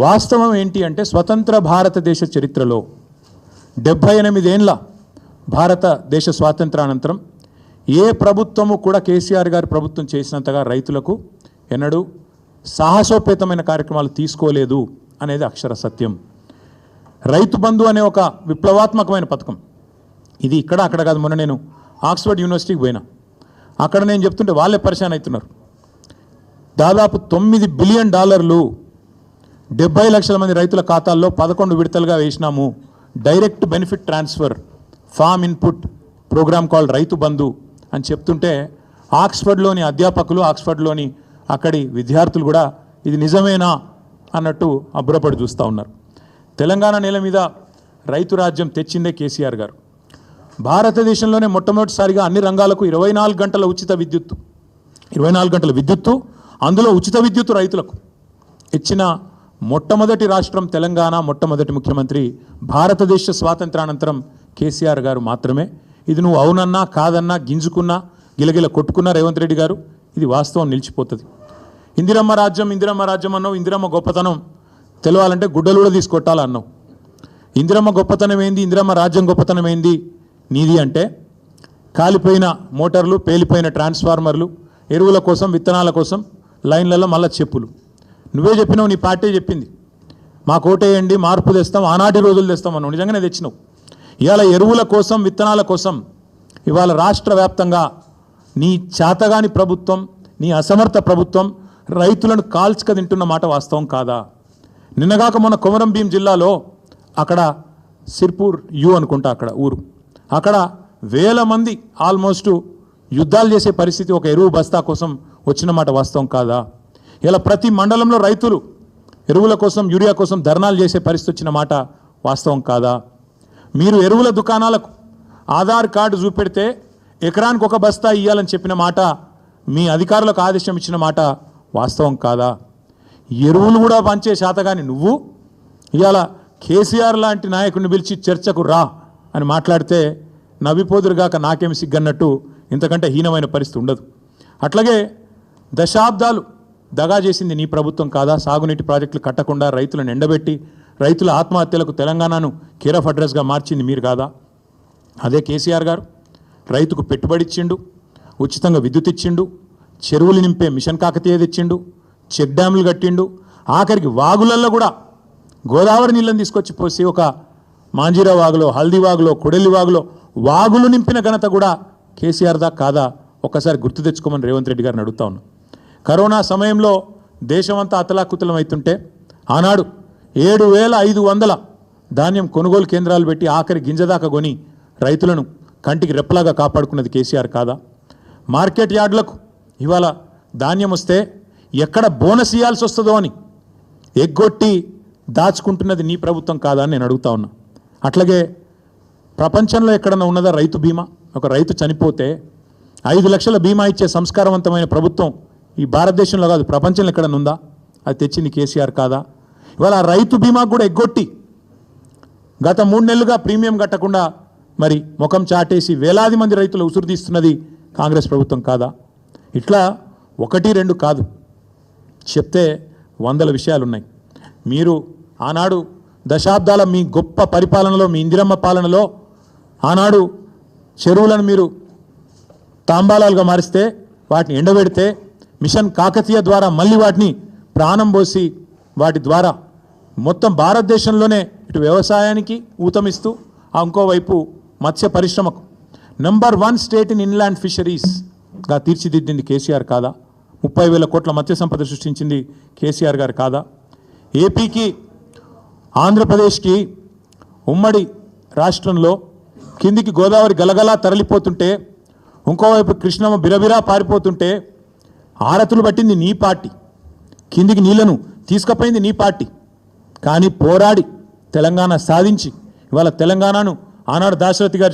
వాస్తవం ఏంటి అంటే స్వతంత్ర భారతదేశ చరిత్రలో 78 ఏళ్ల భారతదేశ స్వాతంత్రానంతరం ఏ ప్రభుత్వము కూడా కేసీఆర్ గారి ప్రభుత్వం చేసినంతగా రైతులకు ఎన్నడూ సాహసోపేతమైన కార్యక్రమాలు తీసుకోలేదు అనేది అక్షర సత్యం. రైతు బంధు అనే ఒక విప్లవాత్మకమైన పథకం ఇది ఇక్కడ అక్కడ కాదు. మొన్న నేను ఆక్స్ఫర్డ్ యూనివర్సిటీకి పోయినా, అక్కడ నేను చెప్తుంటే వాళ్ళే పరిశాన్ అవుతున్నారు. దాదాపు $9 బిలియన్ 70 లక్షల మంది రైతుల ఖాతాల్లో 11 విడతలుగా వేసినాము. Direct benefit transfer farm input program called Rythu Bandhu అని చెప్తుంటే ఆక్స్ఫర్డ్లోని అధ్యాపకులు, ఆక్స్ఫర్డ్లోని అక్కడి విద్యార్థులు కూడా ఇది నిజమేనా అన్నట్టు అబ్బురపడి చూస్తూ ఉన్నారు. తెలంగాణ నేల మీద రైతు రాజ్యం తెచ్చిందే కేసీఆర్ గారు. భారతదేశంలోనే మొట్టమొదటిసారిగా అన్ని రంగాలకు 24 గంటల ఉచిత విద్యుత్తు, 24 గంటల విద్యుత్తు, అందులో ఉచిత విద్యుత్తు రైతులకు ఇచ్చిన మొట్టమొదటి రాష్ట్రం తెలంగాణ. మొట్టమొదటి ముఖ్యమంత్రి భారతదేశ స్వాతంత్రానంతరం కేసీఆర్ గారు మాత్రమే. ఇది నువ్వు అవునన్నా కాదన్నా గింజుకున్నా గిలగిల కొట్టుకున్నా రేవంత్ రెడ్డి గారు, ఇది వాస్తవం నిలిచిపోతుంది. ఇందిరమ్మ రాజ్యం అన్నావు. ఇందిరమ్మ గొప్పతనం తెలవాలంటే గుడ్డలు కూడా తీసుకొట్టాలన్నావు. ఇందిరమ్మ గొప్పతనం ఏంది, ఇందిరమ్మ రాజ్యం గొప్పతనం ఏంది నీది అంటే కాలిపోయిన మోటార్లు, పేలిపోయిన ట్రాన్స్ఫార్మర్లు, ఎరువుల కోసం, విత్తనాల కోసం లైన్లలో మళ్ళా చెప్పులు. నువ్వే చెప్పినావు, నీ పార్టీ చెప్పింది, మాకు ఓటేయండి మార్పు తెస్తాం, ఆనాటి రోజులు తెస్తాం అన్నావు. నిజంగానే తెచ్చినావు. ఇవాళ ఎరువుల కోసం, విత్తనాల కోసం ఇవాళ రాష్ట్ర వ్యాప్తంగా నీ చేతగాని ప్రభుత్వం, నీ అసమర్థ ప్రభుత్వం రైతులను కాల్చుక తింటున్న మాట వాస్తవం కాదా? నిన్నగాక మొన్న కొమరం భీం జిల్లాలో అక్కడ సిర్పూర్ అనుకుంటా అక్కడ ఊరు, అక్కడ వేల మంది ఆల్మోస్ట్ యుద్ధాలు చేసే పరిస్థితి ఒక ఎరువు బస్తా కోసం వచ్చిన మాట వాస్తవం కాదా? ఇలా ప్రతి మండలంలో రైతులు ఎరువుల కోసం, యూరియా కోసం ధర్నాలు చేసే పరిస్థితి వచ్చిన మాట వాస్తవం కాదా? మీరు ఎరువుల దుకాణాలకు ఆధార్ కార్డు చూపెడితే ఎకరానికి ఒక బస్తా ఇవ్వాలని చెప్పిన మాట, మీ అధికారులకు ఆదేశం ఇచ్చిన మాట వాస్తవం కాదా? ఎరువులు కూడా పంచే శాతగాని నువ్వు ఇవాళ కేసీఆర్ లాంటి నాయకుడిని పిలిచి చర్చకు రా అని మాట్లాడితే నవ్విపోదురుగాక నాకేమి సిగ్గన్నట్టు ఇంతకంటే హీనమైన పరిస్థితి ఉండదు. అట్లాగే దశాబ్దాలు దగా చేసింది నీ ప్రభుత్వం కాదా? సాగునీటి ప్రాజెక్టులు కట్టకుండా రైతులను ఎండబెట్టి రైతుల ఆత్మహత్యలకు తెలంగాణను కేర్ ఆఫ్ అడ్రస్గా మార్చింది మీరు కాదా? అదే కేసీఆర్ గారు రైతుకు పెట్టుబడి ఇచ్చిండు, ఉచితంగా విద్యుత్ ఇచ్చిండు, చెరువులు నింపే మిషన్ కాకతీయ తెచ్చిండు, చెక్ డ్యాములు కట్టిండు, ఆఖరికి వాగులల్లో కూడా గోదావరి నీళ్ళని తీసుకొచ్చి పోసి ఒక మాంజీరా వాగులో, హల్దీ వాగులో, కొడెల్లి వాగులో వాగులు నింపిన ఘనత కూడా కేసీఆర్ దా కాదా? ఒక్కసారి గుర్తు తెచ్చుకోమని రేవంత్ రెడ్డి గారిని అడుగుతా ఉన్నా. కరోనా సమయంలో దేశమంతా అతలాకుతలం అవుతుంటే ఆనాడు 7,500 ధాన్యం కొనుగోలు కేంద్రాలు పెట్టి ఆఖరి గింజదాకా కొని రైతులను కంటికి రెప్పలాగా కాపాడుకున్నది కేసీఆర్ కాదా? మార్కెట్ యార్డులకు ఇవాళ ధాన్యం వస్తే ఎక్కడ బోనస్ ఇవ్వాల్సి వస్తుందో అని ఎగ్గొట్టి దాచుకుంటున్నది నీ ప్రభుత్వం కాదా అని నేను అడుగుతా ఉన్నా. అట్లాగే ప్రపంచంలో ఎక్కడన్నా ఉన్నదా రైతు బీమా? ఒక రైతు చనిపోతే 5 లక్షల బీమా ఇచ్చే సంస్కారవంతమైన ప్రభుత్వం ఈ భారతదేశంలో కాదు ప్రపంచంలో ఎక్కడన్నా ఉందా? అది తెచ్చింది కేసీఆర్ కాదా? ఇవాళ రైతు బీమా కూడా ఎగ్గొట్టి గత 3 నెలలుగా ప్రీమియం కట్టకుండా మరి ముఖం చాటేసి వేలాది మంది రైతులు ఉసురు తీస్తున్నది కాంగ్రెస్ ప్రభుత్వం కాదా? ఇట్లా 1-2 కాదు, చెప్తే 100 విషయాలు ఉన్నాయి. మీరు ఆనాడు దశాబ్దాల మీ గొప్ప పరిపాలనలో, మీ ఇందిరమ్మ పాలనలో ఆనాడు చెరువులను మీరు తాంబాలాలుగా మారిస్తే, వాటిని ఎండబెడితే, మిషన్ కాకతీయ ద్వారా మళ్ళీ వాటిని ప్రాణం పోసి వాటి ద్వారా మొత్తం భారతదేశంలోనే ఇటు వ్యవసాయానికి ఊతమిస్తూ ఇంకోవైపు మత్స్య పరిశ్రమకు నంబర్ 1 స్టేట్ ఇన్ ఇన్లాండ్ ఫిషరీస్గా తీర్చిదిద్దింది కేసీఆర్ కాదా? 30,000 కోట్ల మత్స్య సంపద సృష్టించింది కేసీఆర్ గారు కాదా? ఏపీకి, ఆంధ్రప్రదేశ్కి ఉమ్మడి రాష్ట్రంలో కిందికి గోదావరి గలగలా తరలిపోతుంటే, ఇంకోవైపు కృష్ణమ్మ బిరబిరా పారిపోతుంటే ఆరతులు పట్టింది నీ పార్టీ, కిందికి నీళ్లను తీసుకుపోయింది నీ పార్టీ. కానీ పోరాడి తెలంగాణ సాధించి ఇవాళ తెలంగాణను ఆనాడు దాశరథి గారు